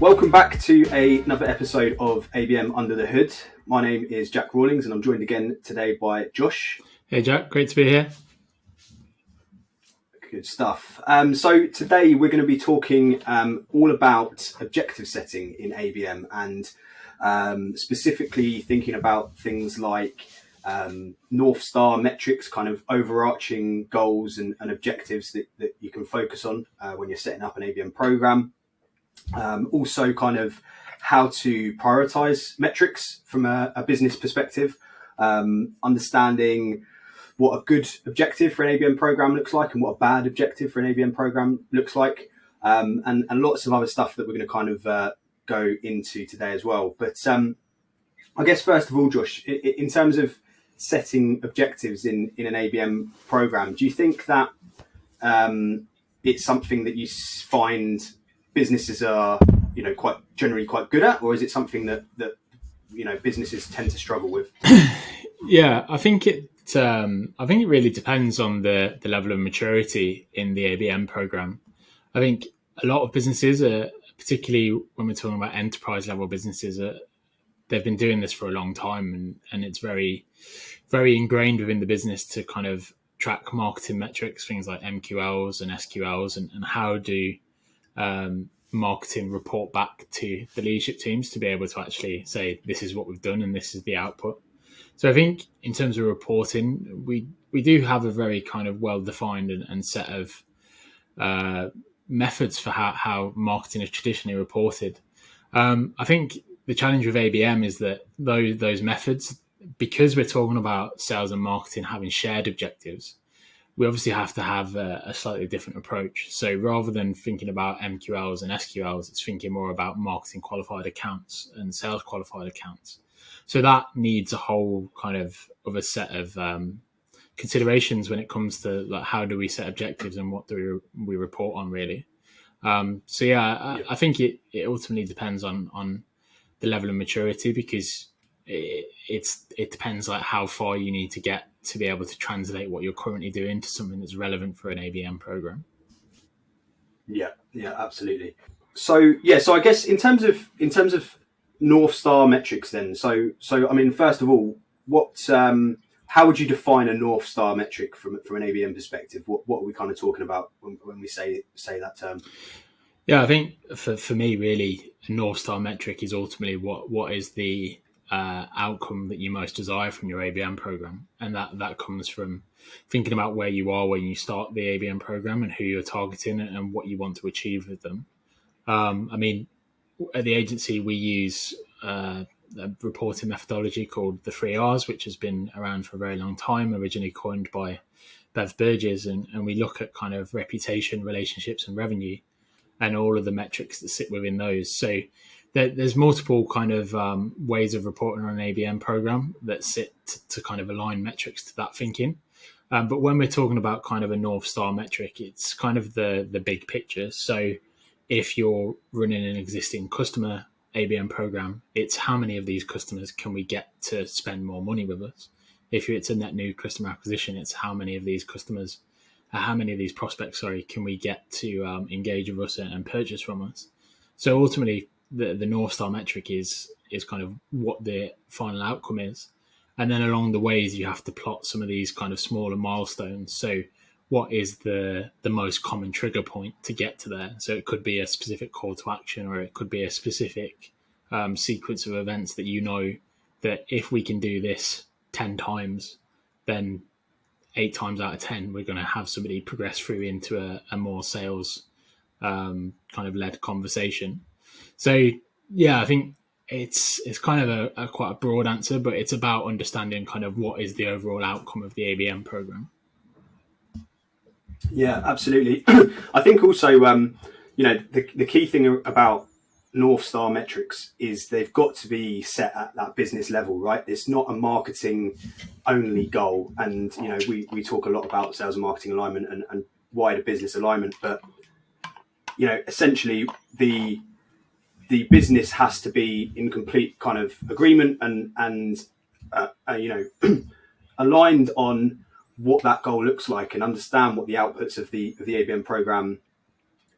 Welcome back to another episode of ABM Under the Hood. My name is Jack Rawlings and I'm joined again today by Josh. Hey Jack, great to be here. Good stuff. So today we're going to be talking all about objective setting in ABM and specifically thinking about things like North Star metrics, kind of overarching goals and objectives that you can focus on when you're setting up an ABM program. Also kind of how to prioritize metrics from a business perspective, understanding what a good objective for an ABM program looks like and what a bad objective for an ABM program looks like, and lots of other stuff that we're going to kind of go into today as well. But I guess first of all, Josh, in terms of setting objectives in an ABM program, do you think that it's something that you find businesses are, quite generally quite good at, or is it something that businesses tend to struggle with? Yeah, I think it really depends on the level of maturity in the ABM program. I think a lot of businesses, particularly when we're talking about enterprise level businesses, they've been doing this for a long time, and it's very, very ingrained within the business to kind of track marketing metrics, things like MQLs and SQLs, and how do marketing report back to the leadership teams to be able to actually say, this is what we've done and this is the output. So I think in terms of reporting, we do have a very kind of well-defined and set of methods for how marketing is traditionally reported. I think the challenge with ABM is that those methods, because we're talking about sales and marketing having shared objectives, we obviously have to have a slightly different approach. So rather than thinking about MQLs and SQLs, it's thinking more about marketing qualified accounts and sales qualified accounts. So that needs a whole kind of a set of considerations when it comes to like how do we set objectives and what do we report on really. I think it ultimately depends on the level of maturity, because it depends like how far you need to get to be able to translate what you're currently doing to something that's relevant for an ABM program. Yeah, absolutely. So I guess in terms of North Star metrics, then. So I mean, first of all, how would you define a North Star metric from an ABM perspective? What are we kind of talking about when we say that term? Yeah, I think for me, really, a North Star metric is ultimately what is the outcome that you most desire from your ABM program, and that comes from thinking about where you are when you start the ABM program and who you're targeting and what you want to achieve with them. I mean, at the agency we use a reporting methodology called the 3Rs, which has been around for a very long time, originally coined by Bev Burgess, and we look at kind of reputation, relationships, and revenue, and all of the metrics that sit within those. So there's multiple kind of ways of reporting on an ABM program that sit to kind of align metrics to that thinking. But when we're talking about kind of a North Star metric, it's kind of the big picture. So if you're running an existing customer ABM program, it's how many of these customers can we get to spend more money with us? If it's a net new customer acquisition, it's how many of these prospects, can we get to engage with us and purchase from us? So ultimately, the North Star metric is kind of what the final outcome is. And then along the ways, you have to plot some of these kind of smaller milestones. So what is the most common trigger point to get to there? So it could be a specific call to action, or it could be a specific sequence of events that that if we can do this 10 times, then 8 times out of 10, we're going to have somebody progress through into a more sales kind of led conversation. So yeah, I think it's kind of a quite a broad answer, but it's about understanding kind of what is the overall outcome of the ABM program. Yeah, absolutely. I think also, the key thing about North Star metrics is they've got to be set at that business level, right? It's not a marketing only goal. And, we talk a lot about sales and marketing alignment and wider business alignment, but, essentially the business has to be in complete kind of agreement and aligned on what that goal looks like and understand what the outputs of the ABM program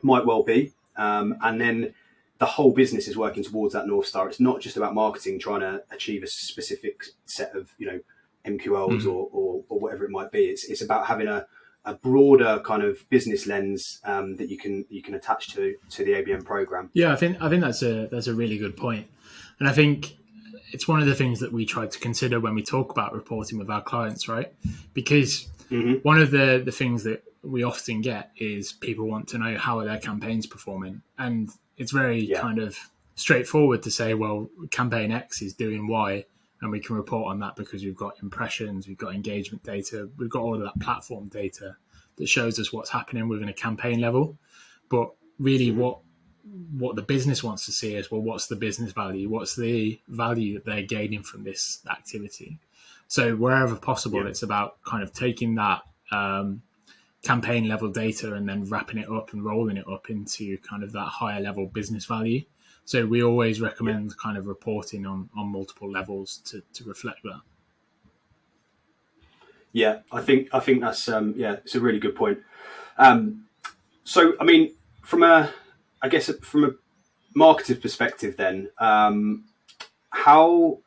might well be. And then the whole business is working towards that North Star. It's not just about marketing trying to achieve a specific set of, MQLs or whatever it might be. It's about having a broader kind of business lens that you can attach to the ABM program. Yeah, I think that's a really good point, and I think it's one of the things that we try to consider when we talk about reporting with our clients, right? Because one of the things that we often get is people want to know how are their campaigns performing, and it's very kind of straightforward to say, well, campaign X is doing Y, and we can report on that because we've got impressions, we've got engagement data, we've got all of that platform data that shows us what's happening within a campaign level. But really what the business wants to see is, well, what's the business value? What's the value that they're gaining from this activity? So wherever possible, it's about kind of taking that campaign level data and then wrapping it up and rolling it up into kind of that higher level business value. So we always recommend kind of reporting on multiple levels to reflect that. Yeah, I think that's it's a really good point. So I mean, from a marketer's perspective, then how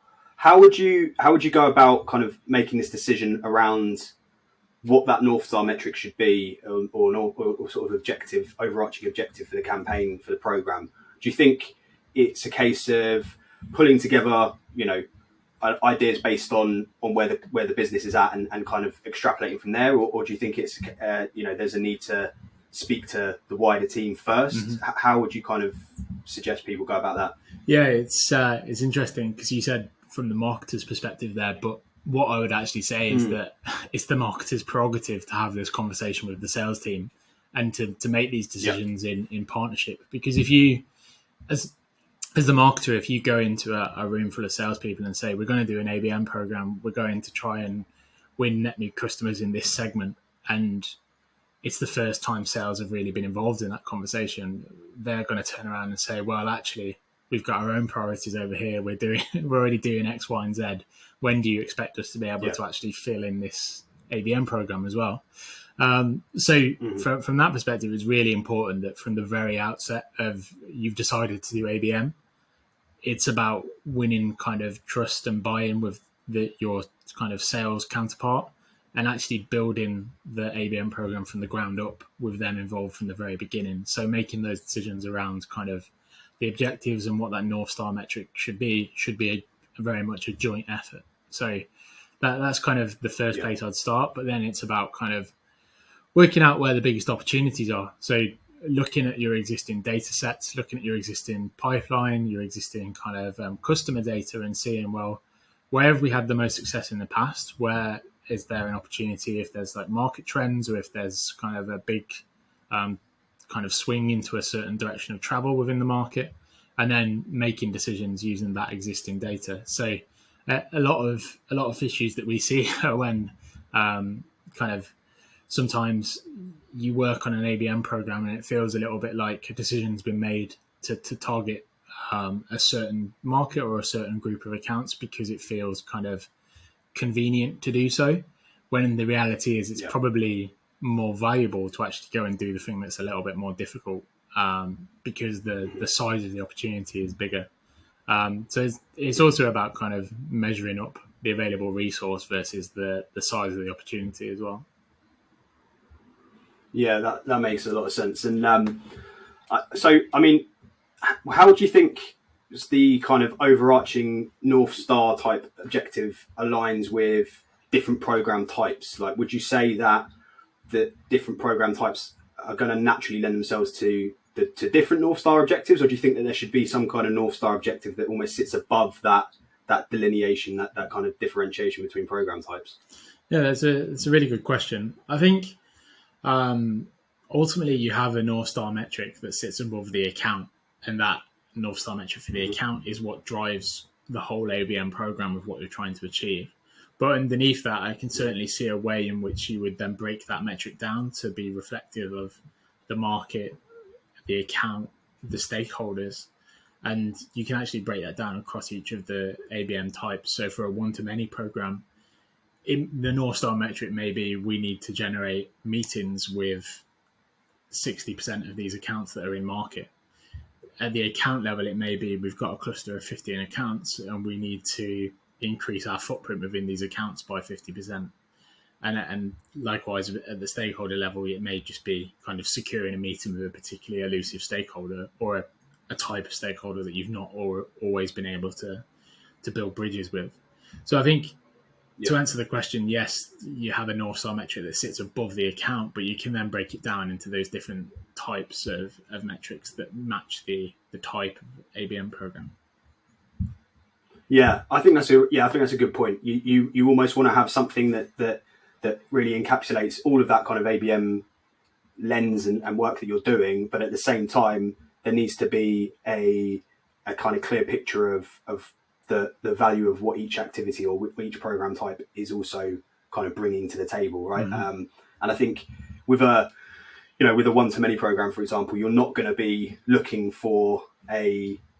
would you go about kind of making this decision around what that North Star metric should be, or sort of overarching objective for the campaign, for the program? Do you think it's a case of pulling together, ideas based on where the business is at and kind of extrapolating from there, or do you think it's there's a need to speak to the wider team first? How would you kind of suggest people go about that? Yeah, it's interesting because you said from the marketer's perspective there, but what I would actually say is that it's the marketer's prerogative to have this conversation with the sales team and to make these decisions in partnership. Because if you, as the marketer, if you go into a room full of salespeople and say, we're going to do an ABM program, we're going to try and win net new customers in this segment, and it's the first time sales have really been involved in that conversation, they're going to turn around and say, well, actually, we've got our own priorities over here. We're already doing X, Y, and Z. When do you expect us to be able to actually fill in this ABM program as well? From that perspective, it's really important that from the very outset of you've decided to do ABM, it's about winning kind of trust and buy-in with your kind of sales counterpart, and actually building the ABM program from the ground up with them involved from the very beginning. So making those decisions around kind of the objectives and what that North Star metric should be very much a joint effort. So that's kind of the first place I'd start. But then it's about kind of working out where the biggest opportunities are. So looking at your existing data sets, looking at your existing pipeline, your existing kind of customer data, and seeing, well, where have we had the most success in the past? Where is there an opportunity, if there's like market trends, or if there's kind of a big kind of swing into a certain direction of travel within the market, and then making decisions using that existing data. So a lot of issues that we see are when kind of sometimes you work on an ABM program and it feels a little bit like a decision's been made to target a certain market or a certain group of accounts because it feels kind of convenient to do so, when the reality is it's probably more valuable to actually go and do the thing that's a little bit more difficult because the size of the opportunity is bigger. So it's also about kind of measuring up the available resource versus the size of the opportunity as well. Yeah, that makes a lot of sense. And so, I mean, how do you think the kind of overarching North Star type objective aligns with different program types? Like, would you say that the different program types are going to naturally lend themselves to different North Star objectives, or do you think that there should be some kind of North Star objective that almost sits above that delineation, that kind of differentiation between program types? Yeah, it's a really good question. I think ultimately you have a North Star metric that sits above the account, and that North Star metric for the account is what drives the whole ABM program of what you're trying to achieve. But underneath that, I can certainly see a way in which you would then break that metric down to be reflective of the market, the account, the stakeholders, and you can actually break that down across each of the ABM types. So for a one-to-many program, the North Star metric may be we need to generate meetings with 60% of these accounts that are in market. at the account level, it may be we've got a cluster of 15 accounts and we need to increase our footprint within these accounts by 50%. And likewise, at the stakeholder level, it may just be kind of securing a meeting with a particularly elusive stakeholder or a type of stakeholder that you've not always been able to build bridges with. So I think to answer the question, yes, you have a North Star metric that sits above the account, but you can then break it down into those different types of metrics that match the type of ABM program. Yeah, I think that's a good point. You almost want to have something that really encapsulates all of that kind of ABM lens and work that you're doing, but at the same time, there needs to be a kind of clear picture of the value of what each activity or each program type is also kind of bringing to the table, right? Mm-hmm. And I think with a one-to-many program, for example, you're not going to be looking for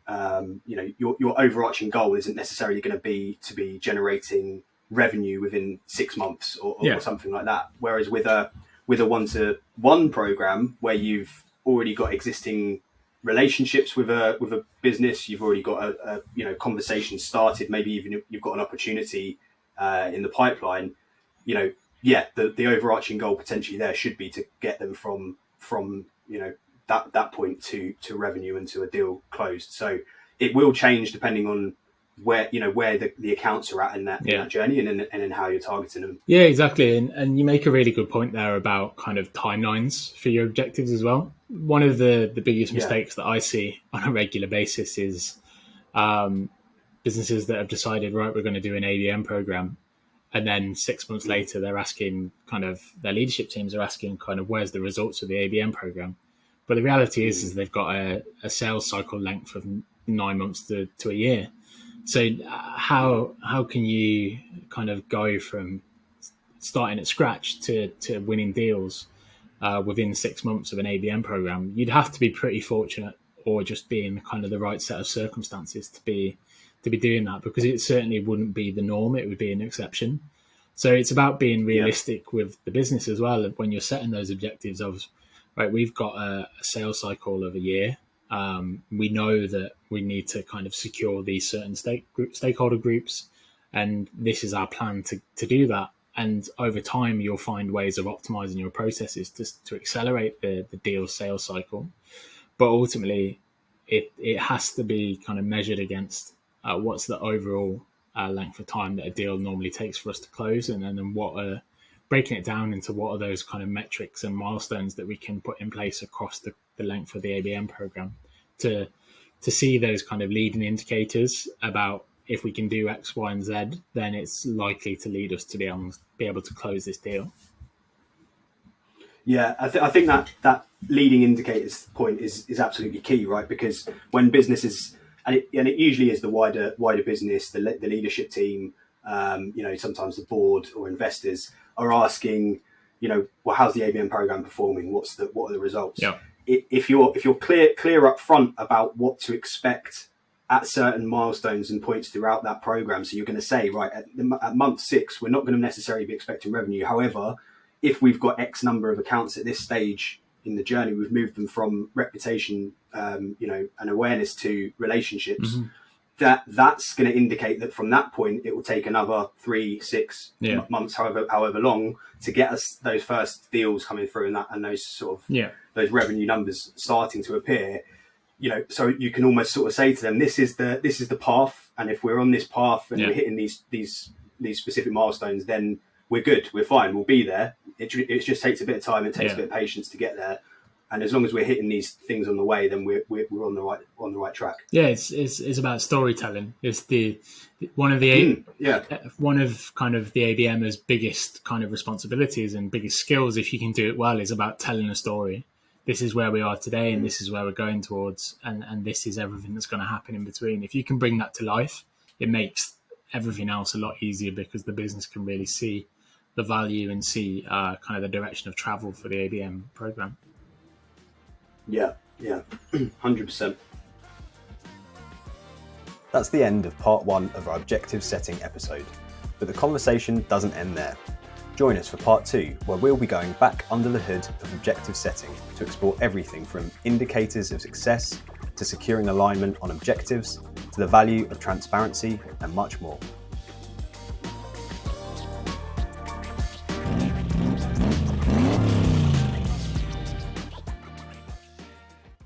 your overarching goal isn't necessarily going to be generating revenue within 6 months or something like that. Whereas with a one-to-one program where you've already got existing relationships with a business, you've already got a conversation started, maybe even you've got an opportunity in the pipeline, the overarching goal potentially there should be to get them from that point to revenue and to a deal closed. So it will change depending on where the accounts are at in that journey and in how you're targeting them. Yeah, exactly. And you make a really good point there about kind of timelines for your objectives as well. One of the biggest mistakes that I see on a regular basis is businesses that have decided, right, we're going to do an ABM program. And then 6 months later, they're asking their leadership teams are asking kind of where's the results of the ABM program. But the reality is they've got a sales cycle length of 9 months to a year. So how can you kind of go from starting at scratch to winning deals within 6 months of an ABM program? You'd have to be pretty fortunate or just be in kind of the right set of circumstances to be doing that, because it certainly wouldn't be the norm. It would be an exception. So it's about being realistic with the business as well. When you're setting those objectives of, right, we've got a sales cycle of a year. We know that we need to kind of secure these certain stakeholder groups, and this is our plan to do that. And over time, you'll find ways of optimizing your processes to accelerate the deal sales cycle. But ultimately, it has to be kind of measured against what's the overall length of time that a deal normally takes for us to close, and then breaking it down into what are those kind of metrics and milestones that we can put in place across the length of the ABM program to see those kind of leading indicators about if we can do X, Y, and Z, then it's likely to lead us to be able to close this deal. Yeah, I think that leading indicators point is absolutely key, right? Because when businesses, and it usually is the wider business, the leadership team, sometimes the board or investors are asking, well, how's the ABM program performing? What are the results? Yeah. If you're clear up front about what to expect at certain milestones and points throughout that program, so you're going to say, right, at month 6, we're not going to necessarily be expecting revenue. However, if we've got X number of accounts at this stage in the journey, we've moved them from reputation, and awareness to relationships. Mm-hmm. That's going to indicate that from that point, it will take another 3-6 months, however long, to get us those first deals coming through and those sort of those revenue numbers starting to appear. So you can almost sort of say to them, this is the path, and if we're on this path and we're hitting these specific milestones, then we're good, we're fine, we'll be there. It just takes a bit of time, it takes a bit of patience to get there. And as long as we're hitting these things on the way, then we're on the right track. Yeah, it's about storytelling. It's one of kind of the ABM's biggest kind of responsibilities and biggest skills, if you can do it well, is about telling a story. This is where we are today, and this is where we're going towards, and this is everything that's going to happen in between. If you can bring that to life, it makes everything else a lot easier, because the business can really see the value and see kind of the direction of travel for the ABM program. Yeah, 100%. That's the end of part 1 of our objective setting episode, but the conversation doesn't end there. Join us for part 2, where we'll be going back under the hood of objective setting to explore everything from indicators of success to securing alignment on objectives, to the value of transparency, and much more.